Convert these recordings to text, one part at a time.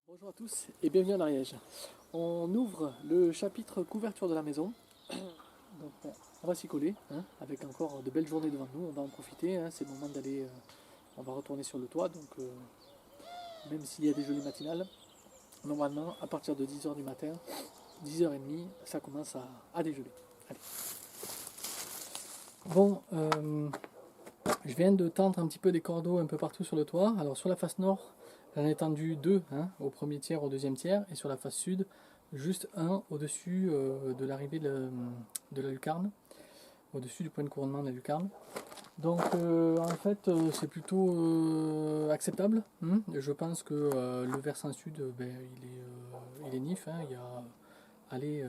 Bonjour à tous et bienvenue en Ariège. On ouvre le chapitre couverture de la maison. Donc on va s'y coller, hein, avec encore de belles journées devant nous. On va en profiter, hein, c'est le moment d'aller. On va retourner sur le toit, donc même s'il y a des jolies matinales, normalement à partir de 10h du matin, 10h30, ça commence à dégeler. Allez. Bon, je viens de tendre un petit peu des cordeaux un peu partout sur le toit. Alors sur la face nord, j'en ai tendu deux, hein, au premier tiers, au deuxième tiers, et sur la face sud, juste un au-dessus de l'arrivée de la lucarne, au-dessus du point de couronnement de la lucarne. Donc en fait c'est plutôt acceptable. Je pense que le versant sud, il est nif, hein. Il y a allez,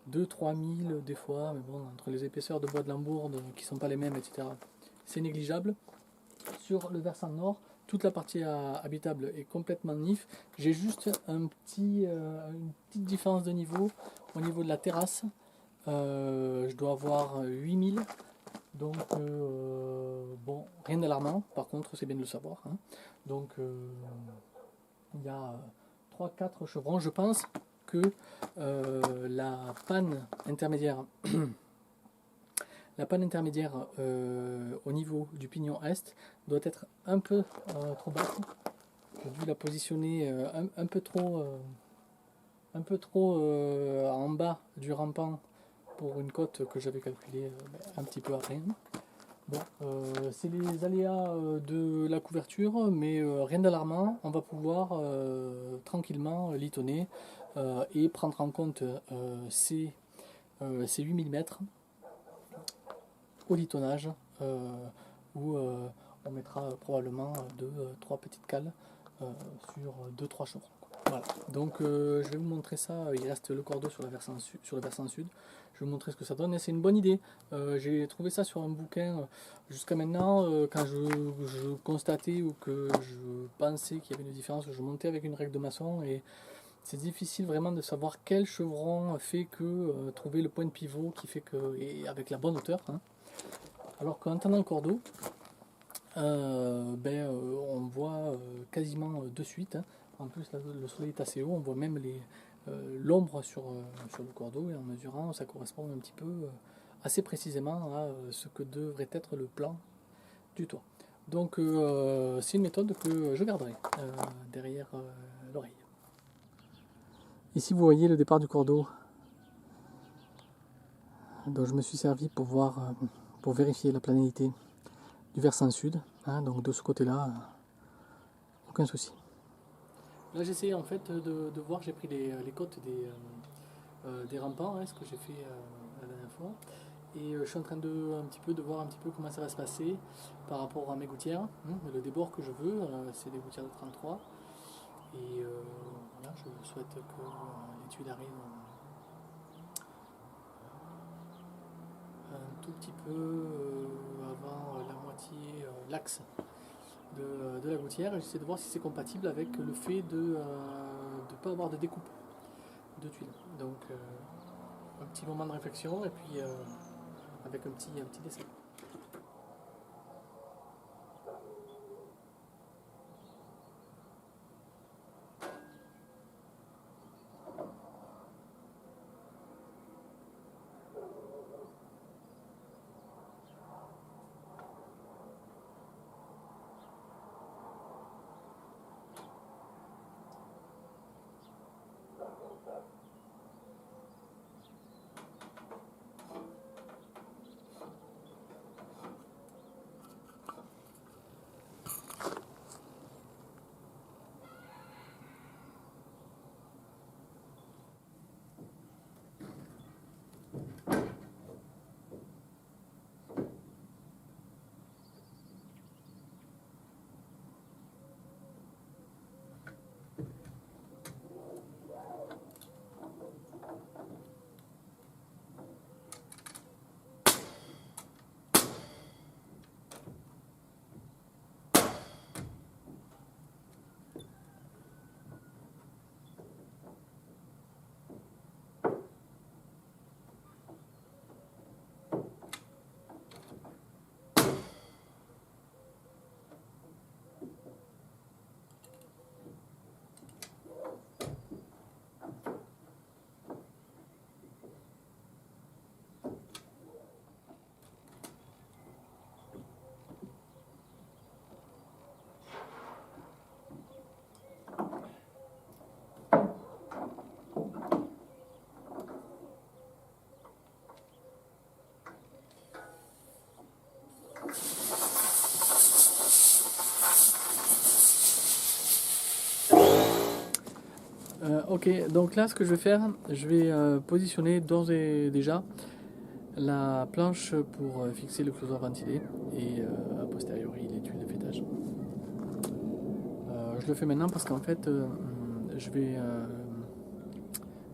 2-3 000 des fois, mais bon, entre les épaisseurs de bois de Lambourde qui ne sont pas les mêmes, etc., c'est négligeable. Sur le versant nord, toute la partie habitable est complètement nif. J'ai juste une petite différence de niveau au niveau de la terrasse. Je dois avoir 8000. Donc, bon, rien d'alarmant. Par contre, c'est bien de le savoir, hein. Donc, il y a 3-4 chevrons. Je pense que la panne intermédiaire au niveau du pignon est doit être un peu trop basse. J'ai dû la positionner un peu trop, en bas du rampant pour une cote que j'avais calculée un petit peu à rien. Bon, c'est les aléas de la couverture, mais rien d'alarmant. On va pouvoir tranquillement litonner et prendre en compte ces 8000 mètres au litonnage, où on mettra probablement 2-3 petites cales sur 2-3 chevrons. Voilà, donc je vais vous montrer ça. Il reste le cordeau sur le versant sud. Je vais vous montrer ce que ça donne et c'est une bonne idée. J'ai trouvé ça sur un bouquin jusqu'à maintenant. Quand je constatais ou que je pensais qu'il y avait une différence, je montais avec une règle de maçon et c'est difficile vraiment de savoir quel chevron fait que trouver le point de pivot qui fait que, et avec la bonne hauteur, hein. Alors qu'en tendant le cordeau, on voit quasiment de suite, hein. En plus, là, le soleil est assez haut, on voit même l'ombre sur le cordeau, et en mesurant, ça correspond un petit peu assez précisément à ce que devrait être le plan du toit. Donc, c'est une méthode que je garderai derrière l'oreille. Ici, vous voyez le départ du cordeau dont je me suis servi pour voir, pour vérifier la planéité du versant sud, hein. Donc de ce côté-là, aucun souci. Là, j'essaie en fait de voir, j'ai pris les côtes des rampants, hein, ce que j'ai fait la dernière fois, et je suis en train un petit peu de voir un petit peu comment ça va se passer par rapport à mes gouttières, hein. Le débord que je veux, c'est des gouttières de 33, et voilà, je souhaite que l'étude arrive un tout petit peu avant la moitié, l'axe de la gouttière. J'essaie de voir si c'est compatible avec le fait de ne pas avoir de découpe de tuiles. Donc un petit moment de réflexion et puis avec un petit dessin. Ok, donc là ce que je vais faire, je vais positionner d'ores et déjà la planche pour fixer le cloiseur ventilé et a posteriori les tuiles de fêtage. Je le fais maintenant parce qu'en fait je vais, euh,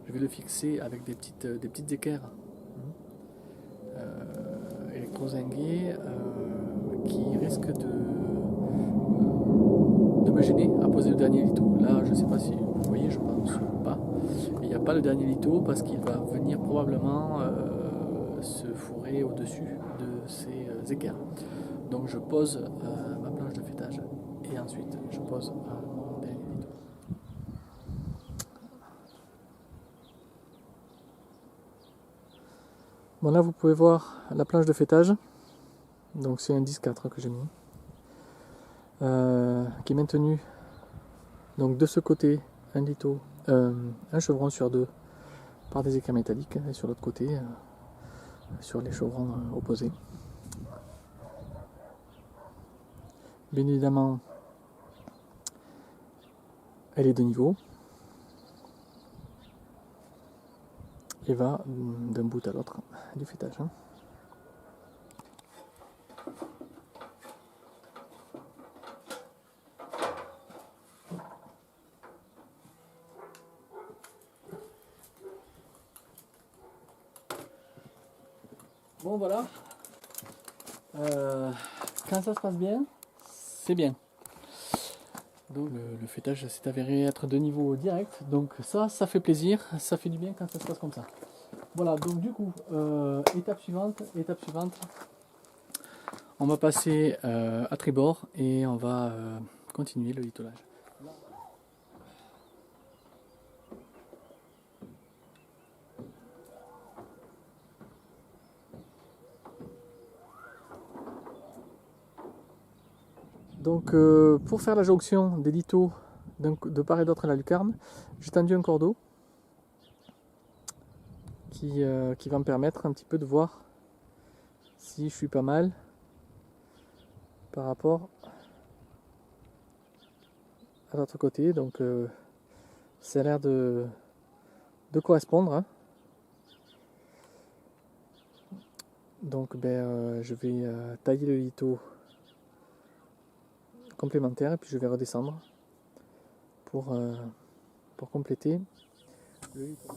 je vais le fixer avec des petites équerres électrozinguées qui risquent de me gêner à poser le dernier lito. Là, je ne sais pas si vous voyez, je pense pas. Il n'y a pas le dernier lito parce qu'il va venir probablement se fourrer au-dessus de ces équerres. Donc je pose ma planche de fêtage et ensuite je pose mon dernier lito. Bon, là vous pouvez voir la planche de fêtage. Donc c'est un 10-4 que j'ai mis. Qui est maintenu donc de ce côté un lito, un chevron sur deux par des équerres métalliques et sur l'autre côté sur les chevrons opposés. Bien évidemment elle est de niveau et va d'un bout à l'autre du fêtage. Bon voilà, quand ça se passe bien, c'est bien. Donc le fêtage s'est avéré être de niveau direct, donc ça fait plaisir, ça fait du bien quand ça se passe comme ça. Voilà, donc du coup, étape suivante, on va passer à tribord et on va continuer le litolage. Donc pour faire la jonction des litos de part et d'autre à la lucarne, j'ai tendu un cordeau qui va me permettre un petit peu de voir si je suis pas mal par rapport à l'autre côté. Donc ça a l'air de correspondre. Hein. Donc je vais tailler le lito complémentaire et puis je vais redescendre pour compléter le lito.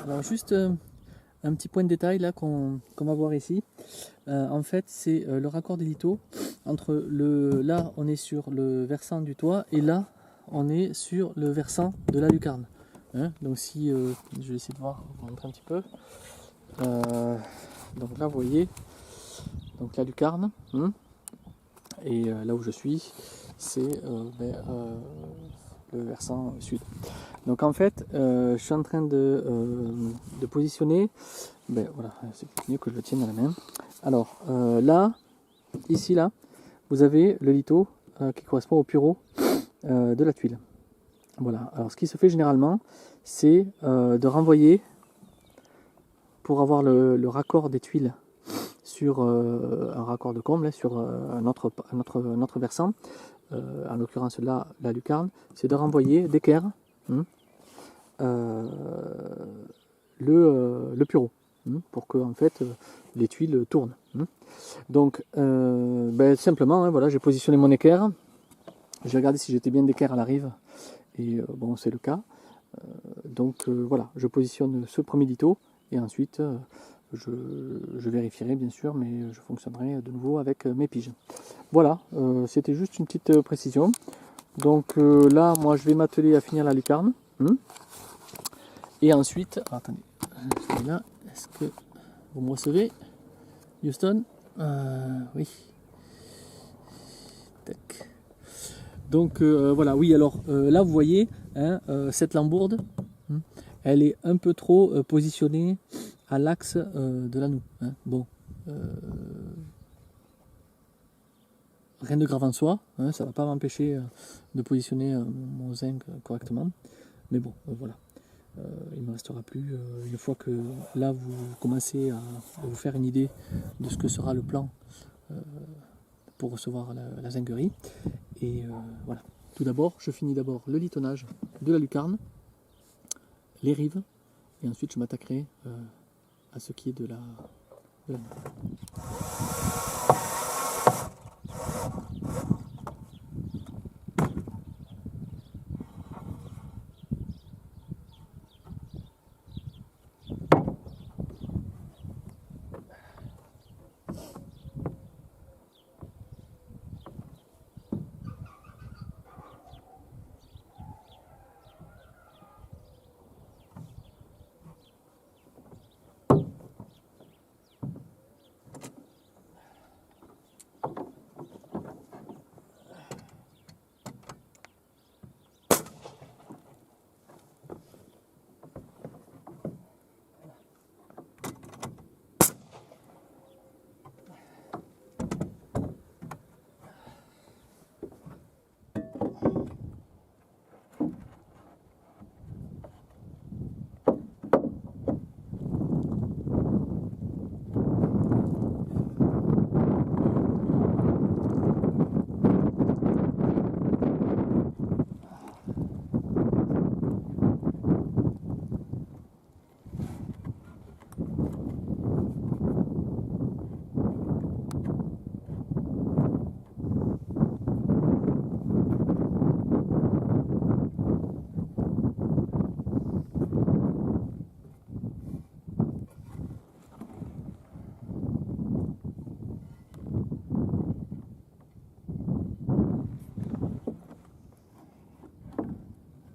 Alors juste un petit point de détail là qu'on va voir ici. En fait c'est le raccord des litos entre là on est sur le versant du toit et là on est sur le versant de la lucarne. Hein, donc si je vais essayer de voir, vous montrer un petit peu. Donc là vous voyez donc la lucarne et là où je suis c'est le versant sud. Donc en fait je suis en train de positionner, voilà, c'est mieux que je le tienne à la main. Alors là, ici là, vous avez le lito qui correspond au pureau de la tuile. Voilà, alors ce qui se fait généralement c'est de renvoyer pour avoir le raccord des tuiles sur un raccord de comble, sur un autre versant, en l'occurrence là la lucarne, c'est de renvoyer d'équerre le pureau. pour que en fait, les tuiles tournent. Donc, simplement, voilà, j'ai positionné mon équerre. J'ai regardé si j'étais bien d'équerre à la rive, et bon, c'est le cas. Donc voilà, je positionne ce premier litho, et ensuite je vérifierai bien sûr, mais je fonctionnerai de nouveau avec mes piges. Voilà, c'était juste une petite précision. Donc là, moi, je vais m'atteler à finir la lucarne. Et ensuite, attendez, là, est-ce que vous me recevez, Houston? Oui. Tac. Donc voilà, oui, alors là, vous voyez, hein, cette lambourde, elle est un peu trop positionnée à l'axe de l'anneau. Bon, rien de grave en soi, ça ne va pas m'empêcher de positionner mon zinc correctement. Mais bon, voilà. Il ne me restera plus, une fois que là vous commencez à vous faire une idée de ce que sera le plan pour recevoir la zinguerie. Et voilà. Tout d'abord, je finis d'abord le litonnage de la lucarne, les rives, et ensuite je m'attaquerai à ce qui est de la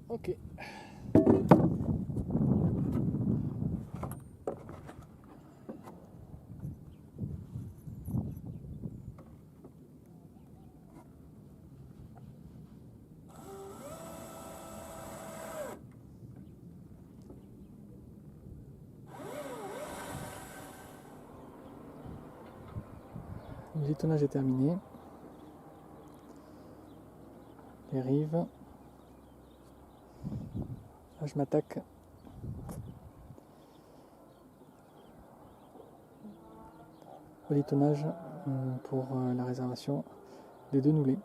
Ok. Le litonnage est terminé. Les rives. Là, je m'attaque au litonnage pour la réservation des 2 noulés.